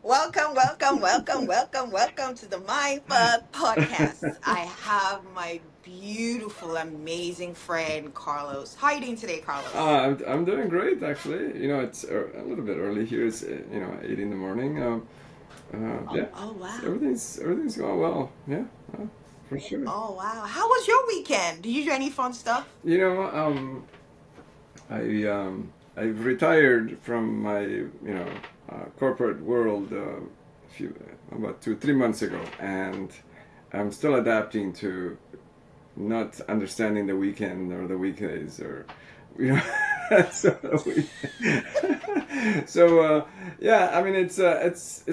Welcome, welcome, welcome, welcome, welcome to the Mindfuck Podcast. I have my beautiful, amazing friend Carlos. How are you doing today, Carlos? I'm doing great actually. It's a little bit early here. It's 8 in the morning. Yeah, Oh wow. everything's going well. Yeah, for sure. Oh wow. How was your weekend? Did you do any fun stuff? You know, I've retired from my corporate world few about 2 3 months ago, and I'm still adapting to not understanding the weekend or the weekdays or you know so yeah, I mean it's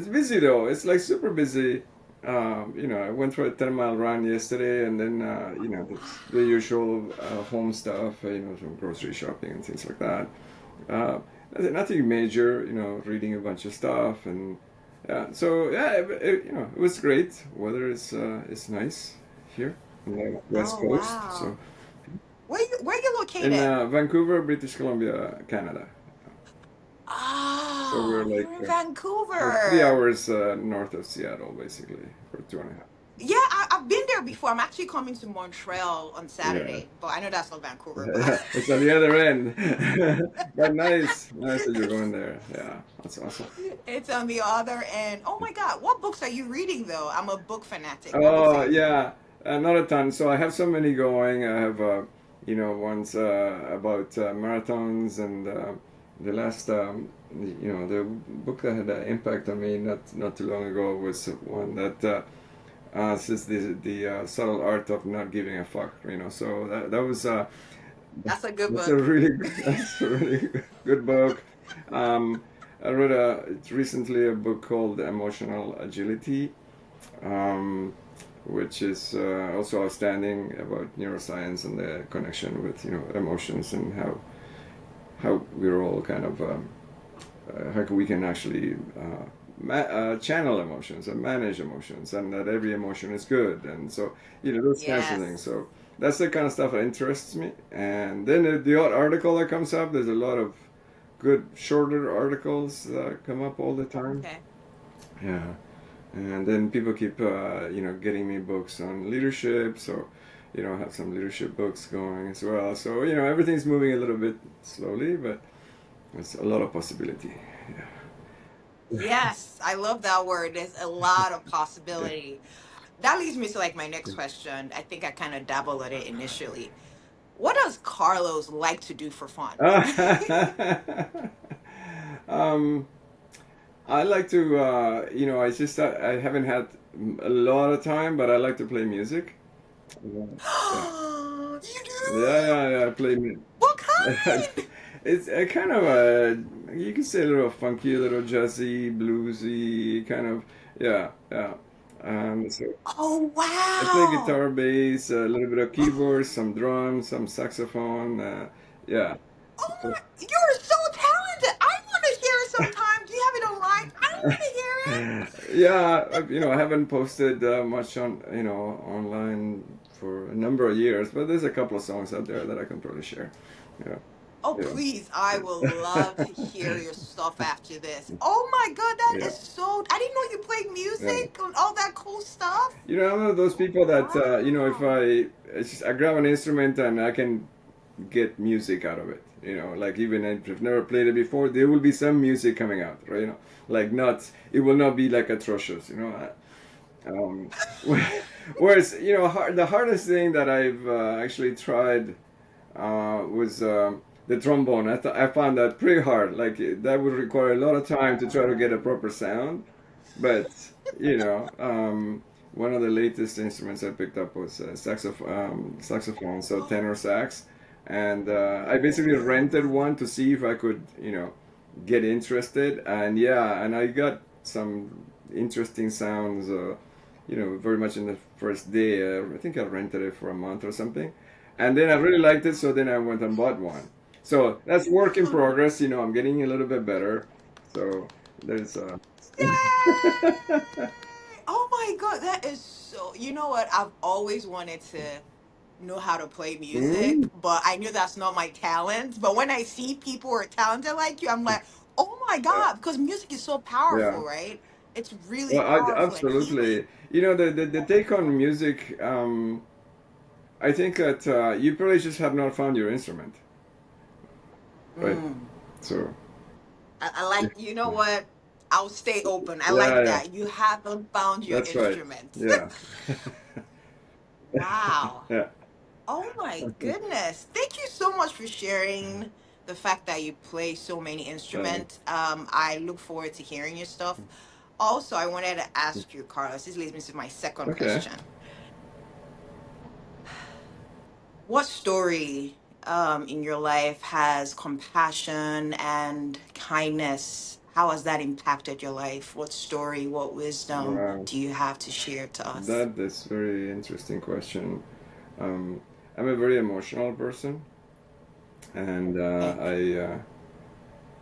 busy though. It's like super busy. I went for a 10-mile run yesterday, and then the usual home stuff, some grocery shopping and things like that. uh, Nothing major, reading a bunch of stuff. And yeah, so yeah, it was great. Weather is nice here on the west Oh coast. So wow. Where you in located? Vancouver, British Columbia, Canada. So we're Oh, like you're in we're 3 hours Vancouver. north of Seattle, basically, for 2.5. Yeah, I've been there before. I'm actually coming to Montreal on Yeah, Saturday, but I know that's not Vancouver, but yeah, it's on the other end. But nice that you're going there. Yeah, that's awesome. it's on the other end. Oh my God, what books are you reading though? I'm a book fanatic. What books are Oh you reading? yeah, not a ton. So I have so many going. I have ones about marathons, and the last the book that had an impact on me not too long ago was one that says the subtle art of not giving a fuck. So that was That's a good that's a book. really that's a really good book. Um, I read recently a book called Emotional Agility, um, which is also outstanding about neuroscience and the connection with emotions, and how we're all kind of how we can actually channel emotions and manage emotions, and that every emotion is good, and so those kinds of things. Yes. So that's the kind of stuff that interests me. And then the odd article that comes up. There's a lot of good shorter articles that come up all the time. Okay. Yeah, and then people keep getting me books on leadership. So I have some leadership books going as well. So everything's moving a little bit slowly, but there's a lot of possibility. Yes, I love that word. There's a lot of Yeah, possibility. That leads me to like my next question. I think I kind of dabbled at it initially. What does Carlos like to do for fun? yeah. um, I like to I just I haven't had a lot of time, but I like to play music. Yeah, yeah, You do? yeah. I play. What kind? It's a kind of a, you can say, a little funky, a little jazzy, bluesy kind of. Yeah, yeah. So Oh I play wow. guitar, bass, a little bit of keyboards, some drums, some saxophone. Yeah. Oh my, you're so talented. I want to hear it sometime. Do you have it online? I want to hear it. Yeah, I haven't posted much on online for a number of years, but there's a couple of songs out there that I can probably share. Yeah, Oh, yeah, please. I will love to hear your stuff after this. Oh my God, that yeah, is so. I didn't know you played yeah. music and all that cool stuff. I'm one of those people that if Wow. I grab an instrument and I can get music out of it. Like even if I've never played it before, there will be some music coming out, right? Like not, it will not be like atrocious. Um, Whereas the hardest thing that I've actually tried was the trombone. I found that pretty hard. Like that would require a lot of time to try to get a proper sound. But one of the latest instruments I picked up was saxophone, so tenor sax, and I basically rented one to see if I could get interested. And yeah, and I got some interesting sounds. Very much in the first day. I think I rented it for a month or something, and then I really liked it. So then I went and bought one. So that's work in progress. I'm getting a little bit better. So there's Yay! Oh my God, that is so. You know what? I've always wanted to know how to play music, Mm, but I knew that's not my talent. But when I see people who are talented like you, I'm like, oh my yeah, God, because music is so yeah. powerful, right? It's really Well, powerful and healing. absolutely. You know, the take on music, I think that you probably just have not found your instrument, right? Mm. So, I yeah, like, you know what? I'll stay open. I yeah, like yeah, that. You haven't found your that's right. instrument. Yeah, Wow. yeah, Oh my goodness. Thank you so much for sharing the fact that you play so many uh, instruments. I look forward to hearing your stuff. Also, I wanted to ask you, Carlos, this leads me to my second okay. question. What story in your life has compassion and kindness? How has that impacted your life? What story, what wisdom Wow, do you have to share to us? that is very interesting question. Um, I'm a very emotional person, and Okay. I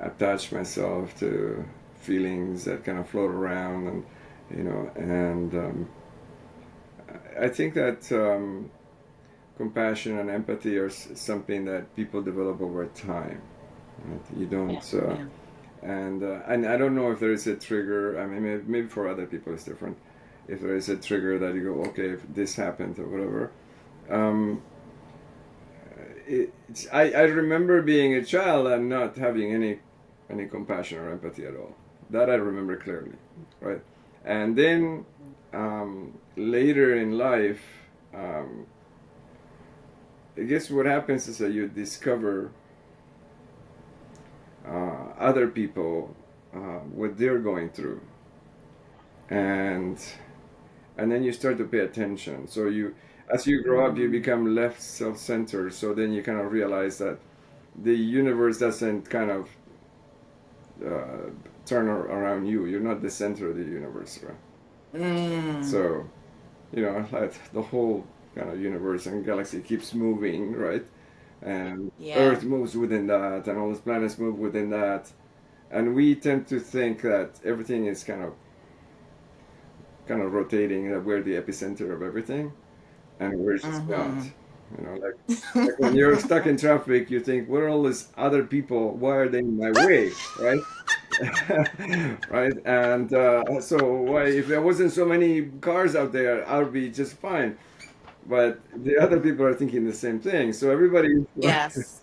attach myself to feelings that kind of float around, and I think that compassion and empathy are something that people develop over time. Right? You Yeah. don't, Yeah. and I don't know if there is a trigger. I mean, maybe for other people it's different. If there is a trigger that you go, okay, if this happened or whatever. Um, I remember being a child and not having any compassion or empathy at all. That I remember clearly, right? And then later in life, um, I guess what happens is that you discover other people, what they're going through, and then you start to pay attention. So you, as you grow up, you Mm. become less self-centered. So then you kind of realize that the universe doesn't kind of uh, turn around you. You're not the center of the universe, right? Mm. So like the whole kind of universe and galaxy keeps moving, right? And Yeah. Earth moves within that, and all the planets move within that, and we tend to think that everything is kind of rotating, that we're the epicenter of everything, and we're just not. Mm-hmm. Like when you're stuck in traffic, you think, "Where are all these other people? Why are they in my way?" Right? Right? And so, why, if there wasn't so many cars out there, I would be just fine. But the other people are thinking the same thing. So everybody. Yes.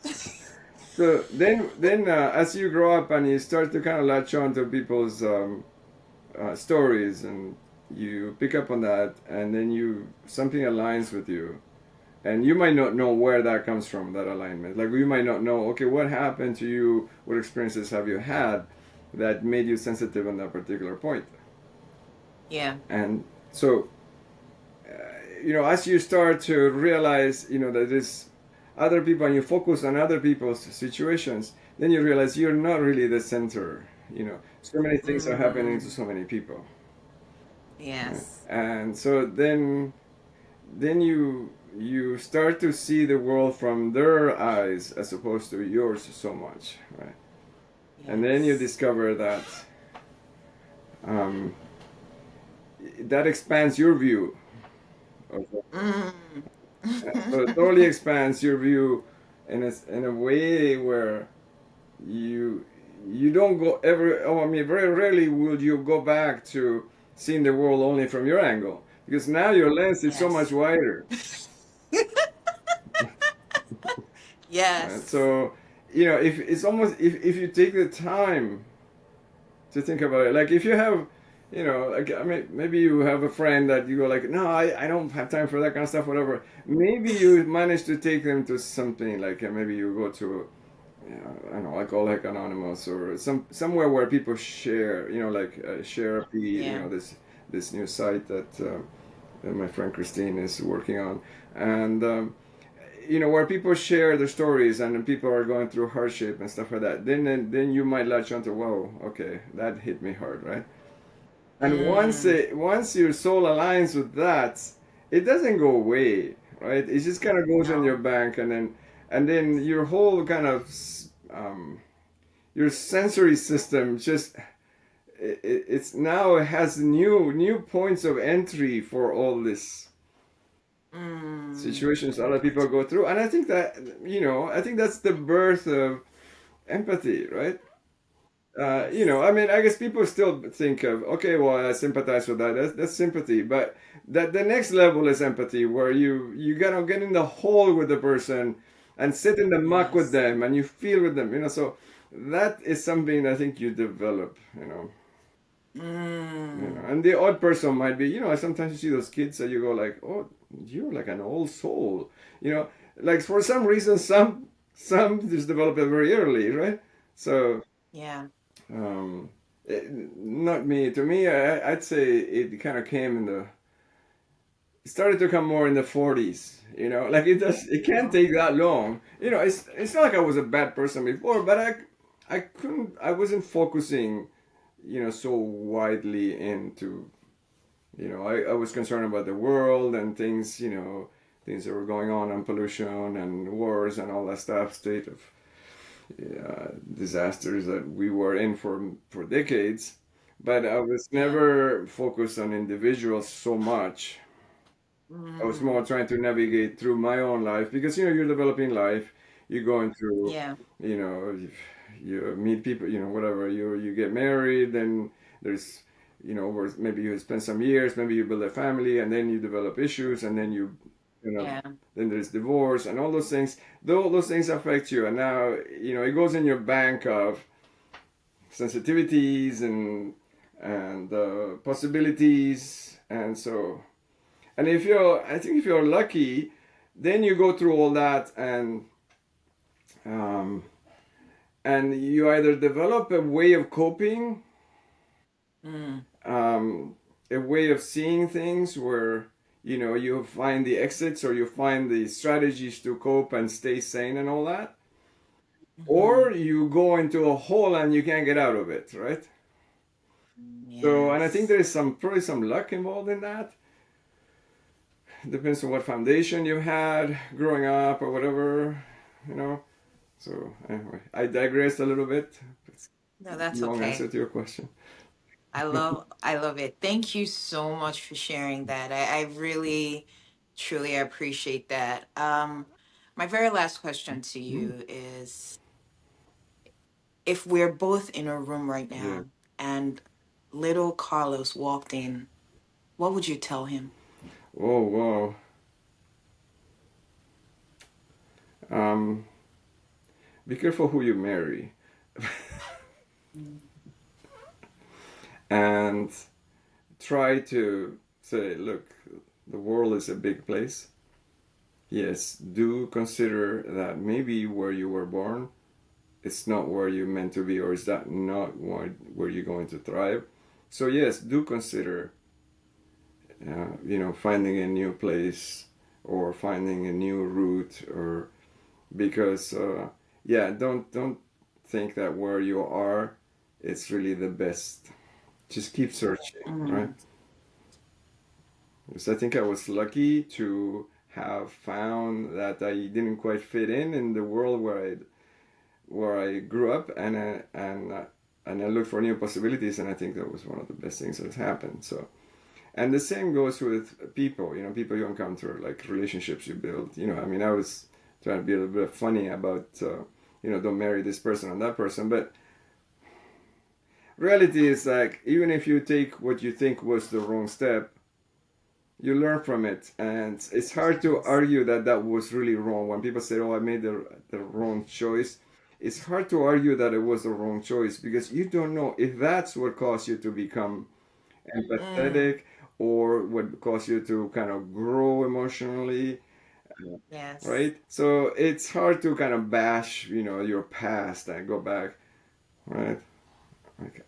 So then, as you grow up and you start to kind of latch on to people's stories, and you pick up on that, and then you something aligns with you, and you might not know where that comes from, that alignment. Like you might not know, okay, what happened to you, what experiences have you had that made you sensitive on that particular point. Yeah. And so as you start to realize that there's other people, and you focus on other people's situations, then you realize you're not really the center. So many things are happening to Mm. so many people. Right? Yes. And so then you start to see the world from their eyes as opposed to yours so much, right? And then you Yes. discover that um, that expands your view of Mm. so it totally expands your view in a way where you you don't go ever. Oh, I mean, very rarely will you go back to seeing the world only from your angle, because now your lens is so much Yes. wider. Right? Yes. So if it's almost, if you take the time to think about it, like if you have, like, I mean, maybe you have a friend that you go like, no, I don't have time for that kind of stuff, whatever. Maybe you manage to take them to something like, maybe you go to, I don't know, Alcoholic Anonymous, or somewhere where people share, like Therapy, Yeah. this new site that my friend Christine is working on, and where people share their stories, and people are going through hardship and stuff like that. Then you might latch onto, whoa, okay, that hit me hard, right? And Mm. once your soul aligns with that, it doesn't go away, right? It just kind of goes in your No. bank, and then your whole kind of your sensory system just it's now, it has new points of entry for all this Mm. situations other people go through. And I think that I think that's the birth of empathy, right? I mean, I guess people still think of, okay, well, I sympathize with that. That's sympathy, but that the next level is empathy, where you gotta get in the hole with the person and sit in the muck with Yes. them, and you feel with them. So that is something I think you develop. Mm. And the odd person might be, sometimes you see those kids that you go like, oh, you're like an old soul, you know, like for some reason, some just develop it very early, right? So Yeah. um, not me. To me, I'd say it kind of came it started to come more in the 40s. Like it can't take that long. It's not like I was a bad person before, but I wasn't focusing, so widely into, I was concerned about the world and things, things that were going on and pollution and wars and all that stuff, state of disasters that we were in for decades. But I was Yeah. never focused on individuals so much. I was more Mm. trying to navigate through my own life because you're developing life, you're going through, Yeah. you know, you meet people, whatever. You get married, then there's, where maybe you spend some years, maybe you build a family, and then you develop issues, and then you know, Yeah. then there's divorce and all those things. Though all those things affect you, and now it goes in your bank of sensitivities and possibilities, and so and I think if you're lucky, then you go through all that um, and you either develop a way of coping, Mm. um, a way of seeing things where you find the exits or you find the strategies to cope and stay sane and all that, or Hmm. you go into a hole and you can't get out of it, right? So, and I think Yes. there is probably some luck involved in that. Depends on what foundation you had growing up or whatever, you know. So anyway, I digressed a little bit. It's No, a that's long answer okay. to your question. I love it. Thank you so much for sharing that. I really truly appreciate that. My very last question to Mm, you is, if we're both in a room right yeah. now and little Carlos walked in, what would you tell him? Oh wow. Um, be careful who you marry, Mm. and try to say, look, the world is a big place. Yes, do consider that maybe where you were born, it's not where you're meant to be, or is that not where you're going to thrive. So yes, do consider, finding a new place or finding a new route, or because yeah, don't think that where you are it's really the best. Just keep searching, right? Mm. Because I think I was lucky to have found that I didn't quite fit in the world where I grew up, and I looked for new possibilities, and I think that was one of the best things that has happened. So, and the same goes with people. People you encounter, like relationships you build. I mean, I was trying to be a little bit funny about, don't marry this person or that person, but reality is like even if you take what you think was the wrong step, you learn from it, and it's hard to Yes. argue that that was really wrong. When people say, "Oh, I made the wrong choice," it's hard to argue that it was the wrong choice because you don't know if that's what caused you to become Mm. empathetic or what caused you to kind of grow emotionally, Yes. right? So it's hard to kind of bash, your past and go back, right? Like,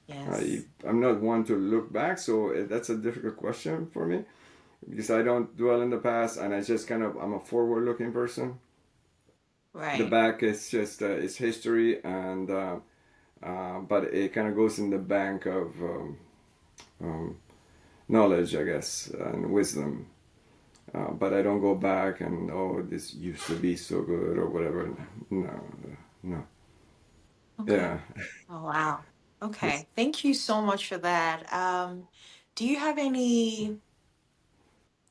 Yes. I'm not one to look back, so that's a difficult question for me because I don't dwell in the past, and I'm a forward looking person. The Right. back is just it's history, and but it kind of goes in the bank of um, knowledge, I guess, and wisdom. But I don't go back and, oh, this used to be so good or whatever. No, no. Okay. Yeah. Oh, wow. Yes. Okay. Thank you so much for that. Do you have any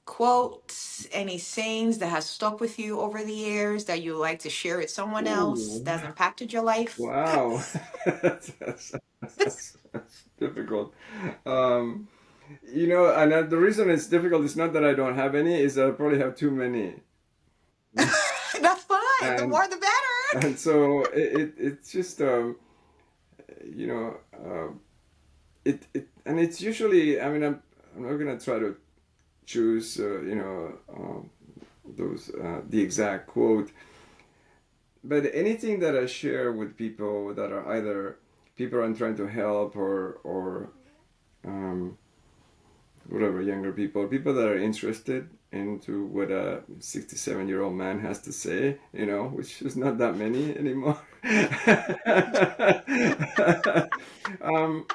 quotes, any sayings that has stuck with you over the years that you like to share with someone else Ooh, that's impacted your life? wow. That's difficult. Um, and the reason it's difficult is not that I don't have any, is that I probably have too many. That's fine. The And more the better. and so it's just you know it and it's usually, I mean, I'm not gonna try to choose those the exact quote, but anything that I share with people that are either people I'm trying to help, or um, whatever, younger people that are interested into what a 67-year-old man has to say, which is not that many anymore. um,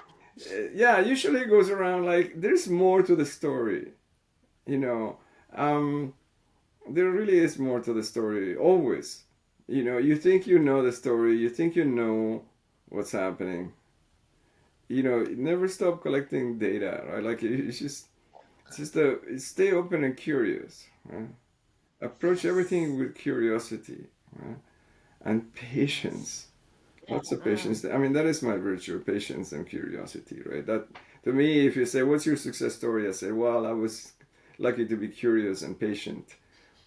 yeah, usually it goes around like there's more to the story, you know. Um, there really is more to the story, always. You think you know the story, you think you know what's happening. Never stop collecting data, right? Like it's just stay open and curious, right? Approach everything with curiosity, right? And patience. Lots of Mm. patience. I mean, that is my virtue, patience and curiosity, right? That, to me, if you say, "What's your success story?" I say, "Well, I was lucky to be curious and patient,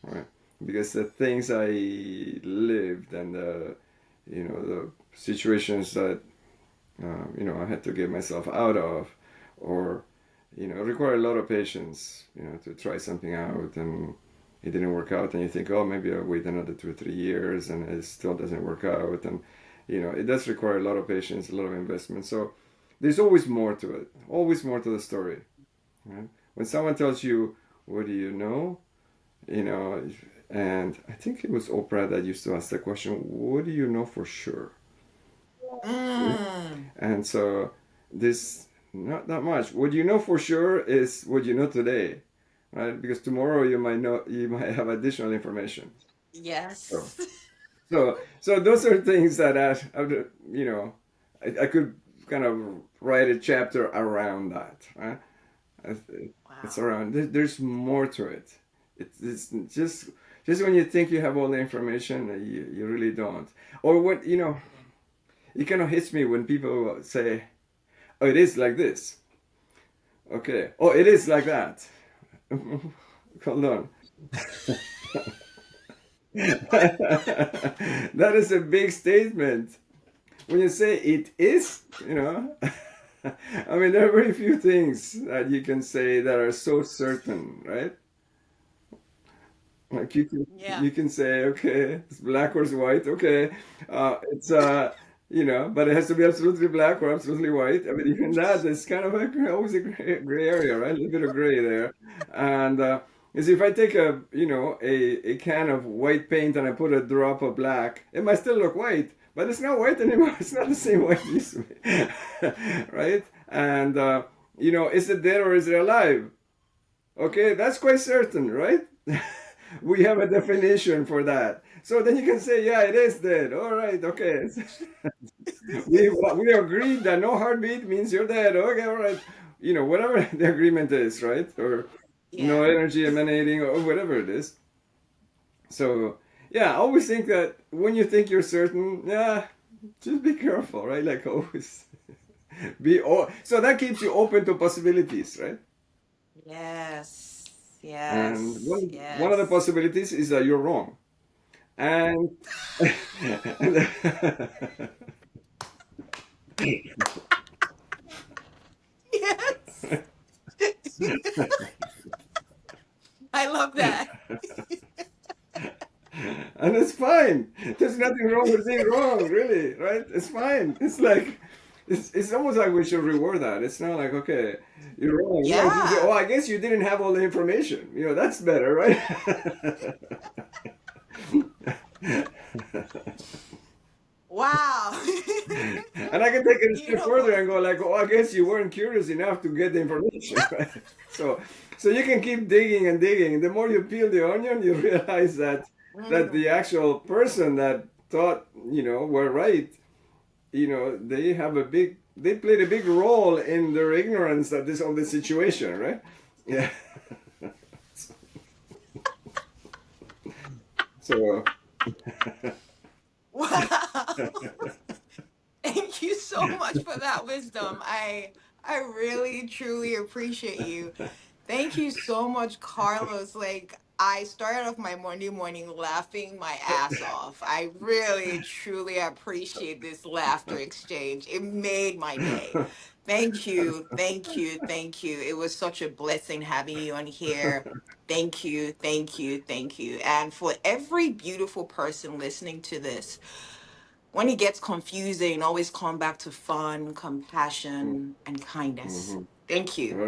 right? Because the things I lived, and the situations that I had to get myself out of, or require a lot of patience, to try something out, and it didn't work out, and you think, oh, maybe I'll wait another 2 or 3 years, and it still doesn't work out, and it does require a lot of patience, a lot of investment. So there's always more to it, always more to the story, right? When someone tells you, "What do you know?" you know, and I think it was Oprah that used to ask the question, "What do you know for sure?" Mm. And so this, not that much. What you know for sure is what you know today, right? Because tomorrow you might have additional information. So Yes. so those are things that you know I could kind of write a chapter around that, right? It's Wow. around. There's more to it. It's just when you think you have all the information, you really don't. Or what it kind of hits me when people say, "Oh, it is like this." Okay. Oh, it is like that. Hold on. That is a big statement. When you say it is, I mean, there are very few things that you can say that are so certain, right? Like Yeah. you can say, okay, it's black or it's white. Okay, it's but it has to be absolutely black or absolutely white. I mean, even that is kind of always a gray area, right? A little bit of gray there. And is if I take a can of white paint and I put a drop of black, it might still look white, but it's not white anymore. It's not the same white it used to be, right? And is it dead or is it alive? Okay, that's quite certain, right? We have a definition for that. So then you can say, yeah, it is dead. All right, okay. We agreed that no heartbeat means you're dead. Okay, all right. Whatever the agreement is, right? Or no Yeah. energy emanating, or whatever it is. So yeah, I always think that when you think you're certain, yeah, just be careful, right? Like always so that keeps you open to possibilities, right? Yes. And Yes. one of the Yes. possibilities is that you're wrong. And, and Yes. I love that. and it's fine. There's nothing wrong with being wrong, really, right? It's fine. It's like it's almost like we should reward that. It's not like, okay, you're wrong. Yeah, you say, Yeah. oh, I guess you didn't have all the information. That's better, right? Wow. And I can take it a You step know further what? and go like, oh, I guess you weren't curious enough to get the information, right? So, so you can keep digging and digging. The more you peel the onion, you realize that the Mm. actual person that thought were right, they played a big role in their ignorance of the situation, right? Yeah. So Wow. Thank you so much for that wisdom. I really truly appreciate you. Thank you so much, Carlos. Like, I started off my morning laughing my ass off. I really truly appreciate this laughter exchange. It made my day. Thank you. Thank you. Thank you. It was such a blessing having you on here. Thank you. Thank you. Thank you. And for every beautiful person listening to this, when it gets confusing, always come back to fun, compassion, and kindness. Mhm. Thank you.